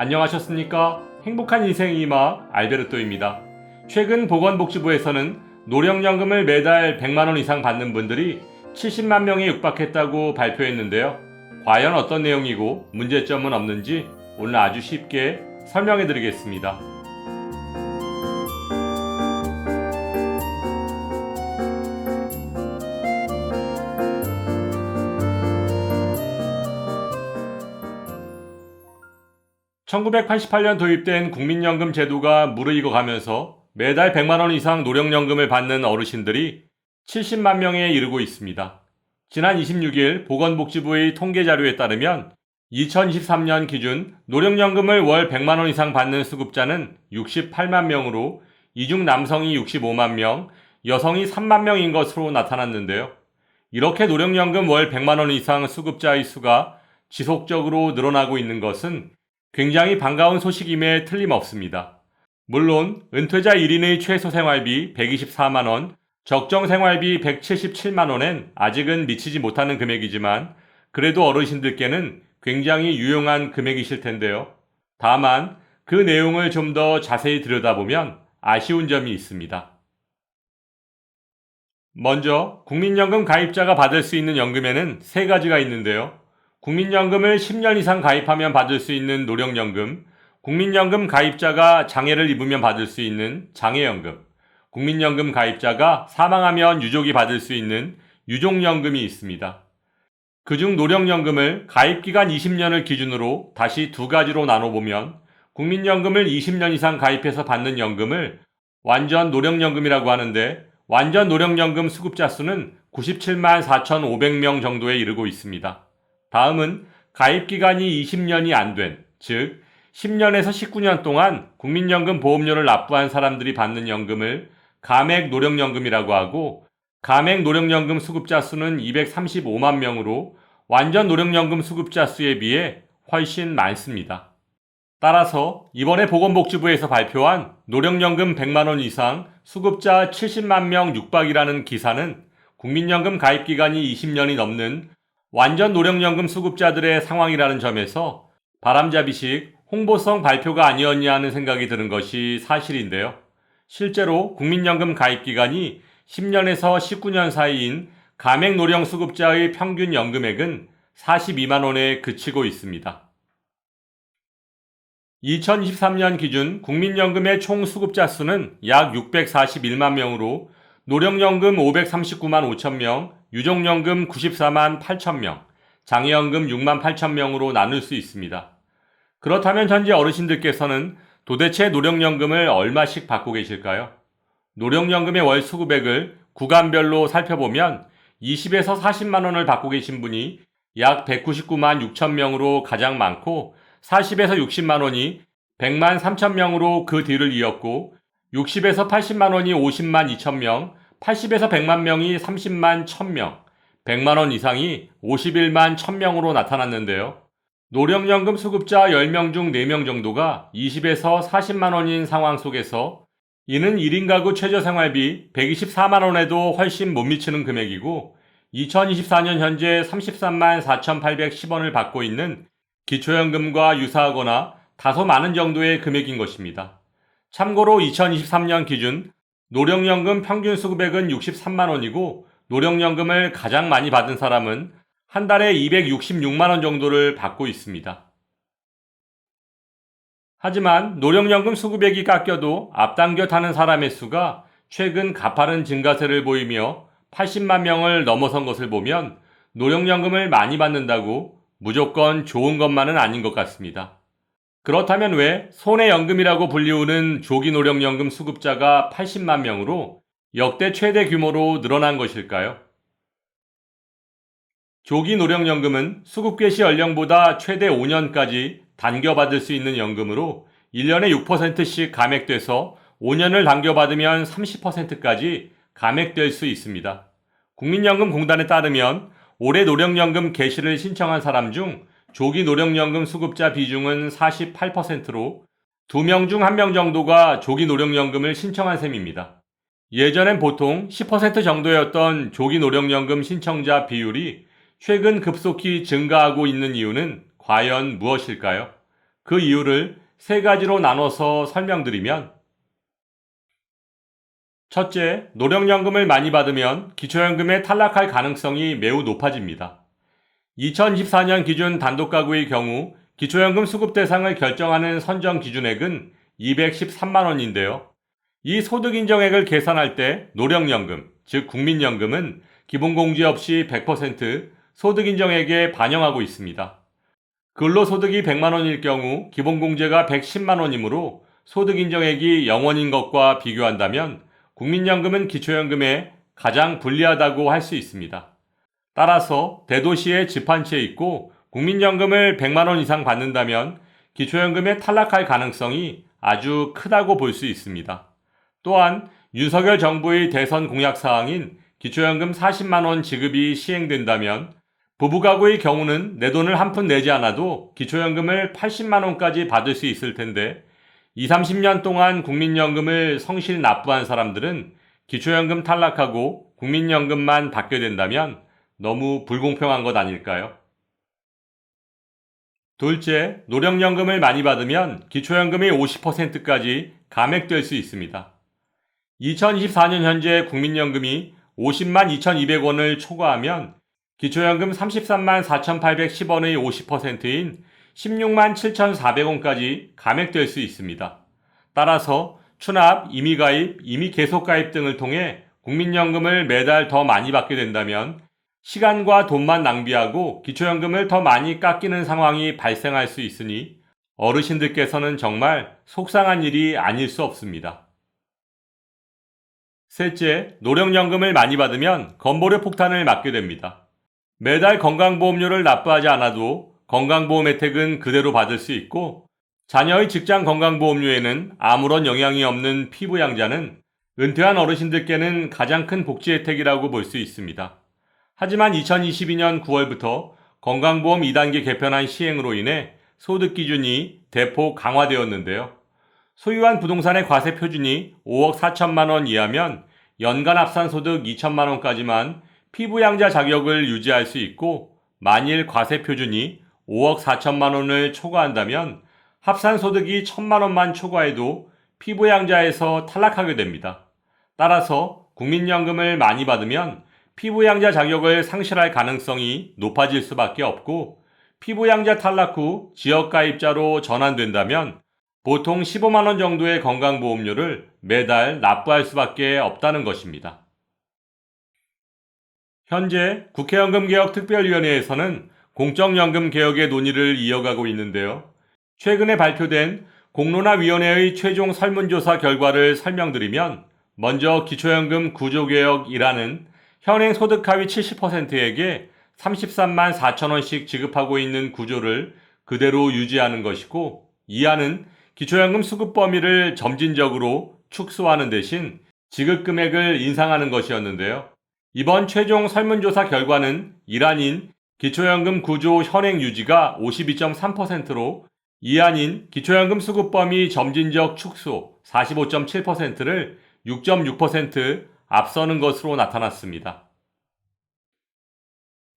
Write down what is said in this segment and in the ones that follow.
안녕하셨습니까? 행복한 인생의 음악 알베르토입니다. 최근 보건복지부에서는 노령연금을 매달 100만원 이상 받는 분들이 70만 명에 육박했다고 발표했는데요. 과연 어떤 내용이고 문제점은 없는지 오늘 아주 쉽게 설명해 드리겠습니다. (1988년) 도입된 국민연금 제도가 무르익어 가면서 매달 100만원 이상 노령연금을 받는 어르신들이 70만 명에 이르고 있습니다. 지난 26일 보건복지부의 통계 자료에 따르면 2023년 기준 노령연금을 월 100만원 이상 받는 수급자는 68만 명으로 이 중 남성이 65만 명, 여성이 3만 명인 것으로 나타났는데요. 이렇게 노령연금 월 100만원 이상 수급자의 수가 지속적으로 늘어나고 있는 것은 굉장히 반가운 소식임에 틀림없습니다. 물론 은퇴자 1인의 최소 생활비 124만원, 적정 생활비 177만원엔 아직은 미치지 못하는 금액이지만 그래도 어르신들께는 굉장히 유용한 금액이실 텐데요. 다만 그 내용을 좀 더 자세히 들여다보면 아쉬운 점이 있습니다. 먼저 국민연금 가입자가 받을 수 있는 연금에는 세 가지가 있는데요. 국민연금을 10년 이상 가입하면 받을 수 있는 노령연금, 국민연금 가입자가 장애를 입으면 받을 수 있는 장애연금, 국민연금 가입자가 사망하면 유족이 받을 수 있는 유족연금이 있습니다. 그중 노령연금을 가입기간 20년을 기준으로 다시 두 가지로 나눠보면 국민연금을 20년 이상 가입해서 받는 연금을 완전 노령연금이라고 하는데 완전 노령연금 수급자 수는 97만 4,500명 정도에 이르고 있습니다. 다음은 가입기간이 20년이 안 된, 즉 10년에서 19년 동안 국민연금 보험료를 납부한 사람들이 받는 연금을 가맥 노령연금이라고 하고 가맥 노령연금 수급자 수는 235만 명으로 완전 노령연금 수급자 수에 비해 훨씬 많습니다. 따라서 이번에 보건복지부에서 발표한 노령연금 100만원 이상 수급자 70만 명 육박이라는 기사는 국민연금 가입기간이 20년이 넘는 완전 노령연금 수급자들의 상황이라는 점에서 바람잡이식 홍보성 발표가 아니었냐 하는 생각이 드는 것이 사실인데요. 실제로 국민연금 가입기간이 10년에서 19년 사이인 가맥 노령 수급자의 평균 연금액은 42만 원에 그치고 있습니다. 2023년 기준 국민연금의 총 수급자 수는 약 641만 명으로 노령연금 539만 5천 명, 유족연금 94만 8천 명, 장애연금 6만 8천 명으로 나눌 수 있습니다. 그렇다면 현재 어르신들께서는 도대체 노령연금을 얼마씩 받고 계실까요? 노령연금의 월 수급액을 구간별로 살펴보면 20에서 40만 원을 받고 계신 분이 약 199만 6천 명으로 가장 많고 40에서 60만 원이 100만 3천 명으로 그 뒤를 이었고 60에서 80만 원이 50만 2천 명, 80에서 100만 명이 30만 1000명, 100만 원 이상이 51만 1000명으로 나타났는데요. 노령연금 수급자 10명 중 4명 정도가 20에서 40만 원인 상황 속에서 이는 1인 가구 최저생활비 124만 원에도 훨씬 못 미치는 금액이고 2024년 현재 33만 4,810원을 받고 있는 기초연금과 유사하거나 다소 많은 정도의 금액인 것입니다. 참고로 2023년 기준 노령연금 평균 수급액은 63만 원이고 노령연금을 가장 많이 받은 사람은 한 달에 266만 원 정도를 받고 있습니다. 하지만 노령연금 수급액이 깎여도 앞당겨 타는 사람의 수가 최근 가파른 증가세를 보이며 80만 명을 넘어선 것을 보면 노령연금을 많이 받는다고 무조건 좋은 것만은 아닌 것 같습니다. 그렇다면 왜 손해연금이라고 불리우는 조기노령연금 수급자가 80만 명으로 역대 최대 규모로 늘어난 것일까요? 조기노령연금은 수급 개시 연령보다 최대 5년까지 당겨받을 수 있는 연금으로 1년에 6%씩 감액돼서 5년을 당겨받으면 30%까지 감액될 수 있습니다. 국민연금공단에 따르면 올해 노령연금 개시를 신청한 사람 중 조기 노령연금 수급자 비중은 48%로 2명 중 1명 정도가 조기 노령연금을 신청한 셈입니다. 예전엔 보통 10% 정도였던 조기 노령연금 신청자 비율이 최근 급속히 증가하고 있는 이유는 과연 무엇일까요? 그 이유를 세 가지로 나눠서 설명드리면, 첫째, 노령연금을 많이 받으면 기초연금에 탈락할 가능성이 매우 높아집니다. 2014년 기준 단독가구의 경우 기초연금 수급 대상을 결정하는 선정 기준액은 213만 원인데요. 이 소득 인정액을 계산할 때 노령연금, 즉 국민연금은 기본공제 없이 100% 소득 인정액에 반영하고 있습니다. 근로소득이 100만 원일 경우 기본공제가 110만 원이므로 소득 인정액이 0원인 것과 비교한다면 국민연금은 기초연금에 가장 불리하다고 할 수 있습니다. 따라서 대도시에 집 한 채 있고 국민연금을 100만 원 이상 받는다면 기초연금에 탈락할 가능성이 아주 크다고 볼 수 있습니다. 또한 윤석열 정부의 대선 공약 사항인 기초연금 40만 원 지급이 시행된다면 부부가구의 경우는 내 돈을 한 푼 내지 않아도 기초연금을 80만 원까지 받을 수 있을 텐데 20, 30년 동안 국민연금을 성실 납부한 사람들은 기초연금 탈락하고 국민연금만 받게 된다면 너무 불공평한 것 아닐까요? 둘째, 노령연금을 많이 받으면 기초연금이 50%까지 감액될 수 있습니다. 2024년 현재 국민연금이 50만 2,200원을 초과하면 기초연금 33만 4,810원의 50%인 16만 7,400원까지 감액될 수 있습니다. 따라서 추납, 임의가입, 임의계속가입 등을 통해 국민연금을 매달 더 많이 받게 된다면 시간과 돈만 낭비하고 기초연금을 더 많이 깎이는 상황이 발생할 수 있으니 어르신들께서는 정말 속상한 일이 아닐 수 없습니다. 셋째, 노령연금을 많이 받으면 건보료 폭탄을 맞게 됩니다. 매달 건강보험료를 납부하지 않아도 건강보험 혜택은 그대로 받을 수 있고 자녀의 직장 건강보험료에는 아무런 영향이 없는 피부양자는 은퇴한 어르신들께는 가장 큰 복지 혜택이라고 볼 수 있습니다. 하지만 2022년 9월부터 건강보험 2단계 개편안 시행으로 인해 소득 기준이 대폭 강화되었는데요. 소유한 부동산의 과세 표준이 5억 4천만 원 이하면 연간 합산소득 2천만 원까지만 피부양자 자격을 유지할 수 있고 만일 과세 표준이 5억 4천만 원을 초과한다면 합산소득이 1천만 원만 초과해도 피부양자에서 탈락하게 됩니다. 따라서 국민연금을 많이 받으면 피부양자 자격을 상실할 가능성이 높아질 수밖에 없고 피부양자 탈락 후 지역가입자로 전환된다면 보통 15만 원 정도의 건강보험료를 매달 납부할 수밖에 없다는 것입니다. 현재 국회연금개혁특별위원회에서는 공적연금 개혁의 논의를 이어가고 있는데요. 최근에 발표된 공론화위원회의 최종 설문조사 결과를 설명드리면 먼저 기초연금 구조개혁이라는 현행 소득 하위 70%에게 33만 4천 원씩 지급하고 있는 구조를 그대로 유지하는 것이고 이하는 기초연금 수급 범위를 점진적으로 축소하는 대신 지급 금액을 인상하는 것이었는데요. 이번 최종 설문조사 결과는 1안인 기초연금 구조 현행 유지가 52.3%로 2안인 기초연금 수급 범위 점진적 축소 45.7%를 6.6% 앞서는 것으로 나타났습니다.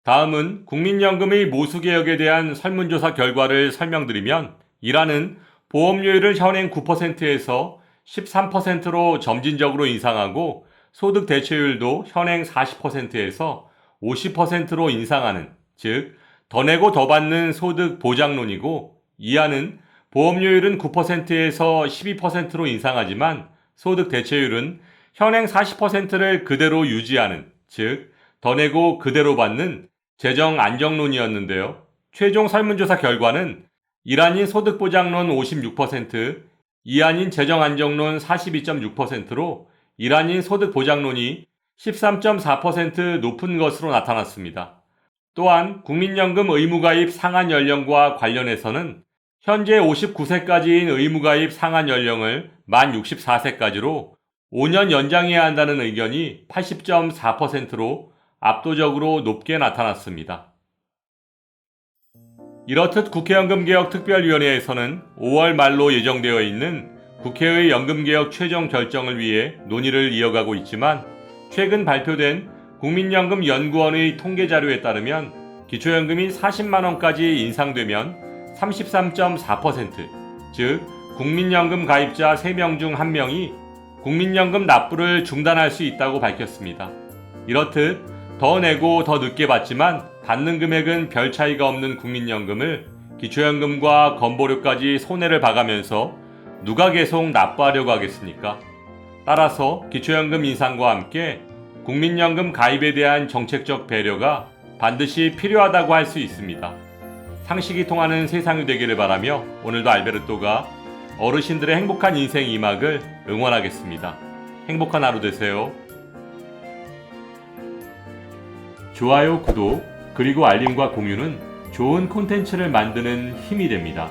다음은 국민연금의 모수개혁에 대한 설문조사 결과를 설명드리면 1안은 보험료율을 현행 9%에서 13%로 점진적으로 인상하고 소득 대체율도 현행 40%에서 50%로 인상하는, 즉 더 내고 더 받는 소득 보장론이고 2안은 보험료율은 9%에서 12%로 인상하지만 소득 대체율은 현행 40%를 그대로 유지하는, 즉 더 내고 그대로 받는 재정 안정론이었는데요. 최종 설문조사 결과는 1안인 소득보장론 56%, 2안인 재정안정론 42.6%로 1안인 소득보장론이 13.4% 높은 것으로 나타났습니다. 또한 국민연금 의무가입 상한 연령과 관련해서는 현재 59세까지인 의무가입 상한 연령을 만 64세까지로 5년 연장해야 한다는 의견이 80.4%로 압도적으로 높게 나타났습니다. 이렇듯 국회연금개혁특별위원회에서는 5월 말로 예정되어 있는 국회의 연금개혁 최종 결정을 위해 논의를 이어가고 있지만 최근 발표된 국민연금연구원의 통계자료에 따르면 기초연금이 40만원까지 인상되면 33.4%, 즉 국민연금 가입자 3명 중 1명이 국민연금 납부를 중단할 수 있다고 밝혔습니다. 이렇듯 더 내고 더 늦게 받지만 받는 금액은 별 차이가 없는 국민연금을 기초연금과 건보료까지 손해를 봐가면서 누가 계속 납부하려고 하겠습니까? 따라서 기초연금 인상과 함께 국민연금 가입에 대한 정책적 배려가 반드시 필요하다고 할 수 있습니다. 상식이 통하는 세상이 되기를 바라며 오늘도 알베르토가 어르신들의 행복한 인생 2막을 응원하겠습니다. 행복한 하루 되세요. 좋아요, 구독, 그리고 알림과 공유는 좋은 콘텐츠를 만드는 힘이 됩니다.